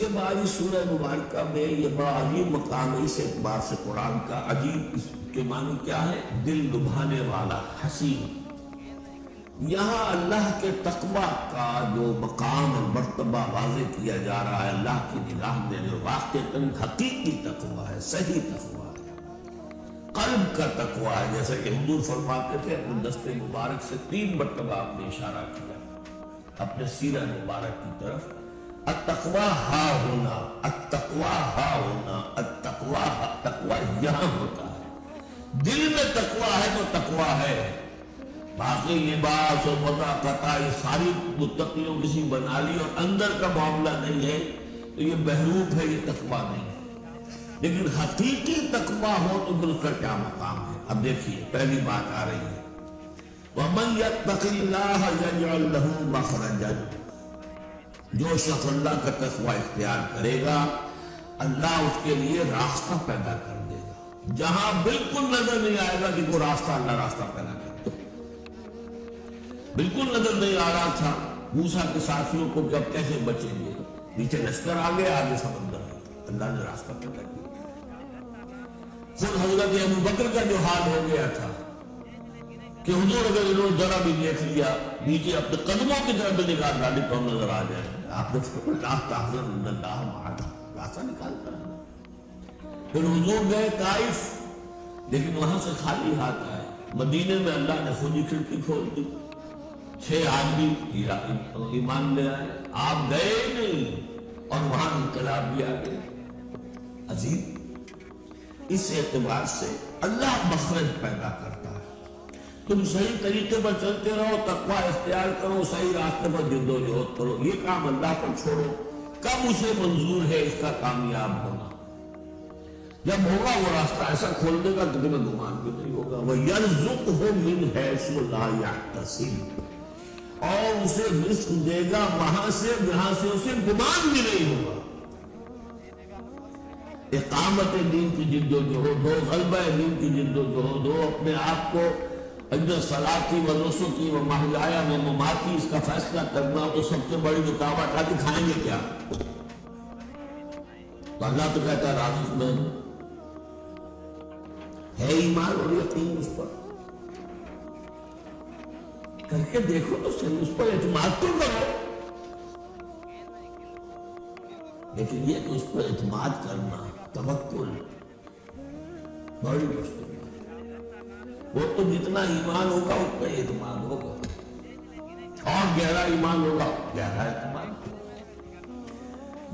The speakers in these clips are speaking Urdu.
کے بعد اس سورہ مبارکہ میں یہ بڑا عجیب مقام ہے اس اعتبار سے قرآن کا. عجیب اس کے معنی کیا ہے؟ دل لبھانے والا، حسین. یہاں اللہ کے تقوی کا جو مقام اور مرتبہ واضح کیا جا رہا ہے اللہ کی نگاہ میں، جو واقعتاً حقیقی تقوی ہے، صحیح تقوی ہے، قلب کا تقوی ہے. جیسا کہ حضور فرماتے تھے اپنے دست مبارک سے 3 مرتبہ آپ نے اشارہ کیا اپنے سیرہ مبارک کی طرف. التقوی ہا ہونا، التقوی ہا ہونا، التقوی ہا. تقوی یہاں ہوتا ہے. دل میں تقوی ہے تو تقوی ہے. باقی لباس اور وضاقت یہ ساری متقیوں کسی بنا لی اور اندر کا معاملہ نہیں ہے تو یہ بہروپ ہے، یہ تقوی نہیں ہے. لیکن حقیقی تقوی ہو تو پھر اس کا کیا مقام ہے؟ اب دیکھیے پہلی بات آ رہی ہے وَمَن يَتَّقِ اللَّهَ يَجْعَلْ لَهُ مَخْرَجًا. جو شخص اللہ کا تقوی اختیار کرے گا اللہ اس کے لیے راستہ پیدا کر دے گا. جہاں بالکل نظر نہیں آئے گا کہ کوئی راستہ، اللہ راستہ پیدا کر دے. بالکل نظر نہیں آ رہا تھا موسیٰ کے ساتھیوں کو کہ اب کیسے بچیں گے، نیچے لشکر آ گئے، آگے سمندر ہے، اللہ نے راستہ پیدا کیا. خود حضرت ابوبکر کا جو حال ہو گیا تھا کہ حضور اگر انہوں نے ذرا بھی دیکھ لیا نیچے اپنے قدموں کی طرف بھی نکال ڈالی تو ہم نظر آ جائے. آپ نے راستہ نکالتا ہے. پھر حضور گئے طائف، لیکن وہاں سے خالی ہاتھ آئے. مدینے میں اللہ نے خود ہی کھڑکی کھول دی، 6 آدمی ایمان لے آئے. آپ گئے نہیں اور وہاں انقلاب بھی آ گئے. عظیم. اس اعتبار سے اللہ مخرج پیدا کرتا ہے. تم صحیح طریقے پر چلتے رہو، تقوی اختیار کرو، صحیح راستے پر جدوجہد کرو. یہ کام اللہ پر چھوڑو. کب اسے منظور ہے اس کا کامیاب ہونا؟ جب ہوگا وہ راستہ ایسا کھول دے گا کہ تمہیں گمان بھی نہیں ہوگا. وَيَرْزُقْهُ مِنْ حَيْثُ لَا يَحْتَسِبُ. اور اسے رزق دے گا وہاں سے جہاں سے اسے گمان بھی نہیں ہوگا. اقامت دین کی جدوجہد ہو، غلبہ دین کی جدوجہد ہو، اپنے آپ کو اجر صلاتی و نسکی و محیایا و مماتی اس کا فیصلہ کرنا تو سب سے بڑی رکاوٹ آتی. کھائیں گے کیا؟ تو اللہ تو کہتا ہے راضی میں ہے ایمان اور یقین اس پر کر کے دیکھو تو صحیح، اس پر اعتماد تو کرو. لیکن یہ کہ اس پر اعتماد کرنا، توکل بڑی مشکل ہے. وہ تو جتنا ایمان ہوگا اتنا اعتماد ہوگا، اور گہرا ایمان ہوگا گہرا اعتماد.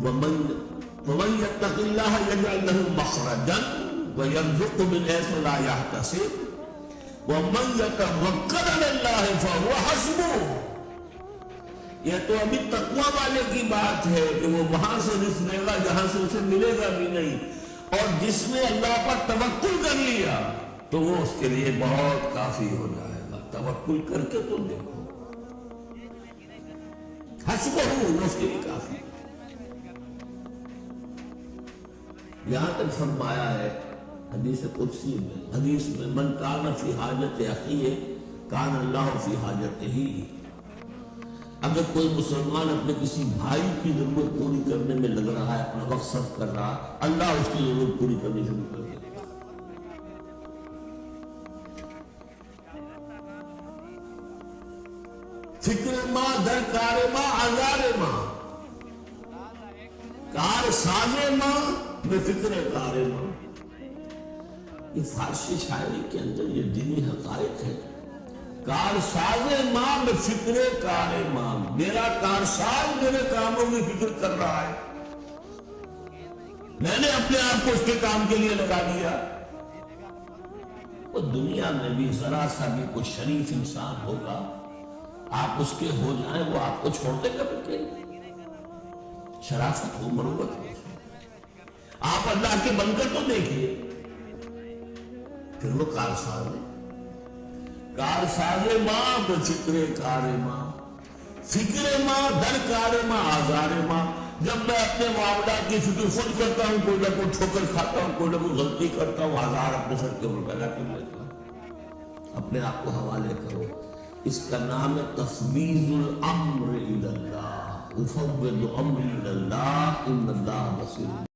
وَمَن يَتَّقِ اللَّهَ يَجْعَلْ لَهُ مَخْرَجًا وَيَرْزُقْهُ مِنْ حَيْثُ لَا يَحْتَسِبُ وَمَن يَتَوَكَّلْ عَلَى اللَّهِ فَهُوَ حَسْبُهُ. یہ تو ابھی تقوی والے کی بات ہے کہ وہ وہاں سے رزق لے گا جہاں سے اسے ملے گا بھی نہیں. اور جس نے اللہ پر توکل کر لیا تو وہ اس کے لیے بہت کافی ہو جائے گا. توکل کر کے تو دیکھو، حسبہ وہ اس کے لیے کافی. یہاں تک فرمایا ہے حدیث قدسی میں، حدیث میں من کان فی حاجت اخیہ کان اللہ فی حاجتہ. اگر کوئی مسلمان اپنے کسی بھائی کی ضرورت پوری کرنے میں لگ رہا ہے، اپنا وقت صرف کر رہا، اللہ اس کی ضرورت پوری کرنی شروع کر دے. فکر ماں در کار ماں آزار ماں، کار ساز ماں میں فکر کار ماں. یہ فارسی شاعری کے اندر یہ دینی حقائق ہے. کار ساز ماں میں فکر کار ماں، میرا کارساز میرے کاموں میں فکر کر رہا ہے، میں نے اپنے آپ کو اس کے کام کے لیے لگا دیا. وہ دنیا میں بھی ذرا سا بھی کوئی شریف انسان ہوگا، آپ اس کے ہو جائیں وہ آپ کو چھوڑ دے گا. شرافت ہو، مروت ہو. آپ اللہ کے بن کر تو دیکھیے. پھر وہ کارساز ہے. کارساز ماں تو فکر کار ماں، فکر ماں در کار ماں آزار ماں. جب میں اپنے معاملات کی فکر خود کرتا ہوں، کوئی نہ کوئی ٹھوکر کھاتا ہوں، کوئی نہ کوئی غلطی کرتا ہوں، آزار اپنے سر کے اوپر پیدا کر لیتا ہوں. اپنے آپ کو حوالے کرو. اس کا نام ہے تفویض الامر الی اللہ. افوض امری الی اللہ ان اللہ بصیر